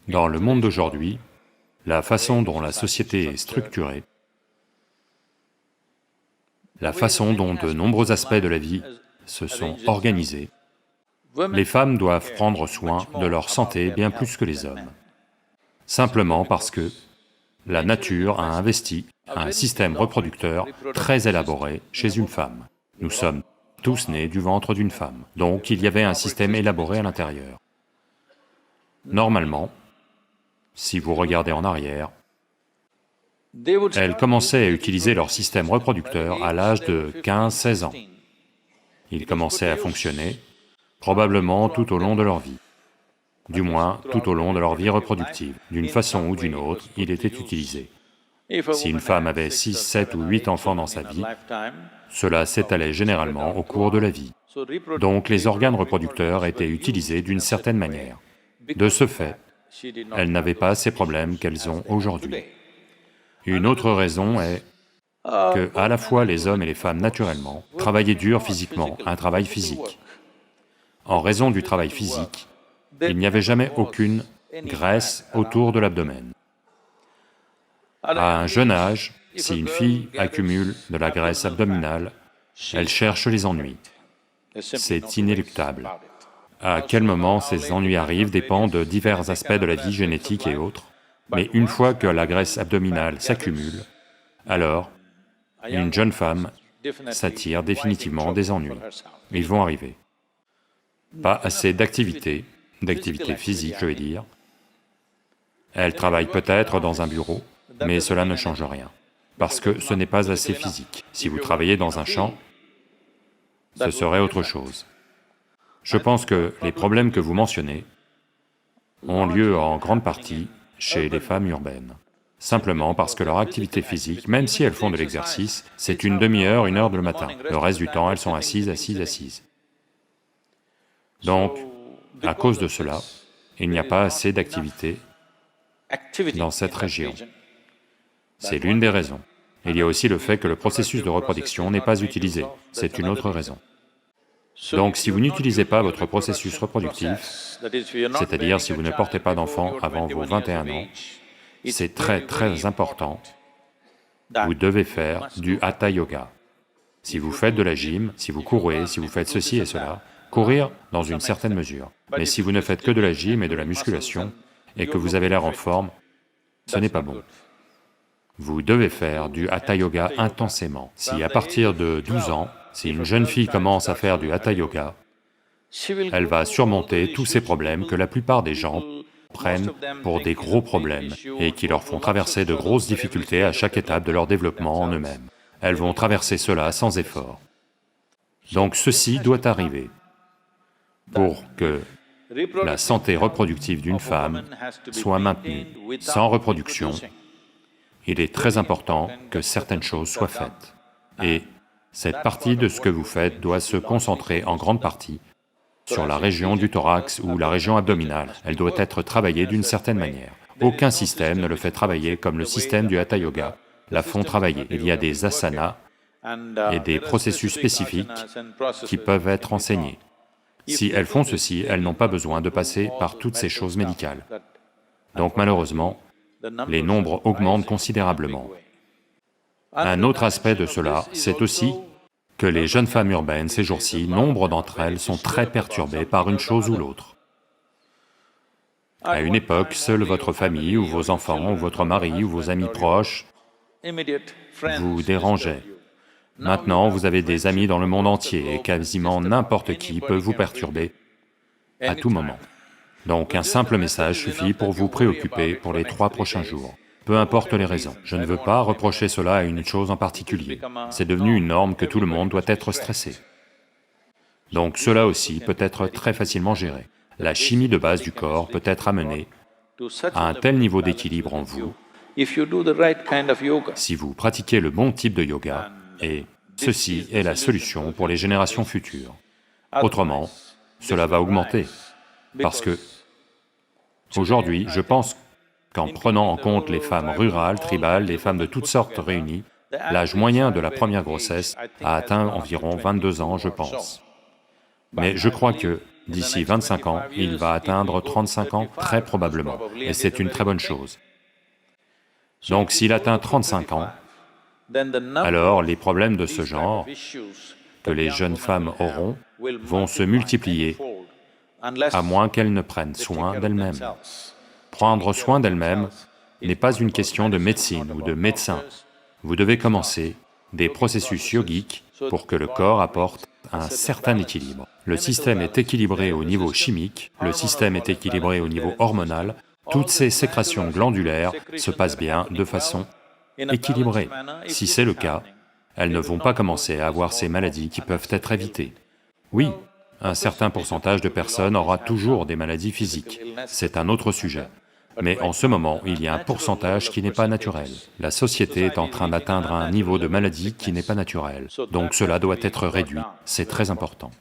Dans le monde d'aujourd'hui, la façon dont la société est structurée, la façon dont de nombreux aspects de la vie se sont organisés, les femmes doivent prendre soin de leur santé bien plus que les hommes, simplement parce que la nature a investi un système reproducteur très élaboré chez une femme. Nous sommes tous nés du ventre d'une femme, donc il y avait un système élaboré à l'intérieur. Normalement, si vous regardez en arrière, elles commençaient à utiliser leur système reproducteur à l'âge de 15-16 ans. Il commençait à fonctionner probablement tout au long de leur vie, du moins tout au long de leur vie reproductive. D'une façon ou d'une autre, il était utilisé. Si une femme avait 6, 7 ou 8 enfants dans sa vie, cela s'étalait généralement au cours de la vie. Donc les organes reproducteurs étaient utilisés d'une certaine manière. De ce fait, elles n'avaient pas ces problèmes qu'elles ont aujourd'hui. Une autre raison est que, à la fois les hommes et les femmes naturellement, travaillaient dur physiquement, un travail physique. En raison du travail physique, il n'y avait jamais aucune graisse autour de l'abdomen. À un jeune âge, si une fille accumule de la graisse abdominale, elle cherche les ennuis. C'est inéluctable. À quel moment ces ennuis arrivent dépend de divers aspects de la vie génétique et autres, mais une fois que la graisse abdominale s'accumule, alors une jeune femme s'attire définitivement des ennuis. Ils vont arriver. Pas assez d'activité physique je vais dire. Elle travaille peut-être dans un bureau, mais cela ne change rien, parce que ce n'est pas assez physique. Si vous travaillez dans un champ, ce serait autre chose. Je pense que les problèmes que vous mentionnez ont lieu en grande partie chez les femmes urbaines, simplement parce que leur activité physique, même si elles font de l'exercice, c'est une demi-heure, 1 heure le matin. Le reste du temps, elles sont assises. Donc, à cause de cela, il n'y a pas assez d'activité dans cette région. C'est l'une des raisons. Il y a aussi le fait que le processus de reproduction n'est pas utilisé, c'est une autre raison. Donc si vous n'utilisez pas votre processus reproductif, c'est-à-dire si vous ne portez pas d'enfant avant vos 21 ans, c'est très important, vous devez faire du Hatha Yoga. Si vous faites de la gym, si vous courez, si vous faites ceci et cela, courir dans une certaine mesure. Mais si vous ne faites que de la gym et de la musculation, et que vous avez l'air en forme, ce n'est pas bon. Vous devez faire du Hatha Yoga intensément. Si à partir de 12 ans, si une jeune fille commence à faire du Hatha Yoga, elle va surmonter tous ces problèmes que la plupart des gens prennent pour des gros problèmes et qui leur font traverser de grosses difficultés à chaque étape de leur développement en eux-mêmes. Elles vont traverser cela sans effort. Donc ceci doit arriver pour que la santé reproductive d'une femme soit maintenue. Sans reproduction, il est très important que certaines choses soient faites. Et cette partie de ce que vous faites doit se concentrer en grande partie sur la région du thorax ou la région abdominale. Elle doit être travaillée d'une certaine manière. Aucun système ne le fait travailler comme le système du Hatha Yoga la font travailler. Il y a des asanas et des processus spécifiques qui peuvent être enseignés. Si elles font ceci, elles n'ont pas besoin de passer par toutes ces choses médicales. Donc malheureusement, les nombres augmentent considérablement. Un autre aspect de cela, c'est aussi que les jeunes femmes urbaines, ces jours-ci, nombre d'entre elles sont très perturbées par une chose ou l'autre. À une époque, seule votre famille ou vos enfants ou votre mari ou vos amis proches vous dérangeaient. Maintenant, vous avez des amis dans le monde entier et quasiment n'importe qui peut vous perturber à tout moment. Donc un simple message suffit pour vous préoccuper pour les 3 prochains jours, peu importe les raisons. Je ne veux pas reprocher cela à une chose en particulier, c'est devenu une norme que tout le monde doit être stressé. Donc cela aussi peut être très facilement géré. La chimie de base du corps peut être amenée à un tel niveau d'équilibre en vous, si vous pratiquez le bon type de yoga, et ceci est la solution pour les générations futures. Autrement, cela va augmenter, parce que aujourd'hui, je pense qu'en prenant en compte les femmes rurales, tribales, les femmes de toutes sortes réunies, l'âge moyen de la première grossesse a atteint environ 22 ans, je pense. Mais je crois que d'ici 25 ans, il va atteindre 35 ans, très probablement, et c'est une très bonne chose. Donc s'il atteint 35 ans, alors les problèmes de ce genre que les jeunes femmes auront vont se multiplier, à moins qu'elles ne prennent soin d'elles-mêmes. Prendre soin d'elles-mêmes n'est pas une question de médecine ou de médecin. Vous devez commencer des processus yogiques pour que le corps apporte un certain équilibre. Le système est équilibré au niveau chimique, le système est équilibré au niveau hormonal, toutes ces sécrétions glandulaires se passent bien de façon équilibrée. Si c'est le cas, elles ne vont pas commencer à avoir ces maladies qui peuvent être évitées. Oui, un certain pourcentage de personnes aura toujours des maladies physiques, c'est un autre sujet. Mais en ce moment, il y a un pourcentage qui n'est pas naturel. La société est en train d'atteindre un niveau de maladie qui n'est pas naturel, donc cela doit être réduit, c'est très important.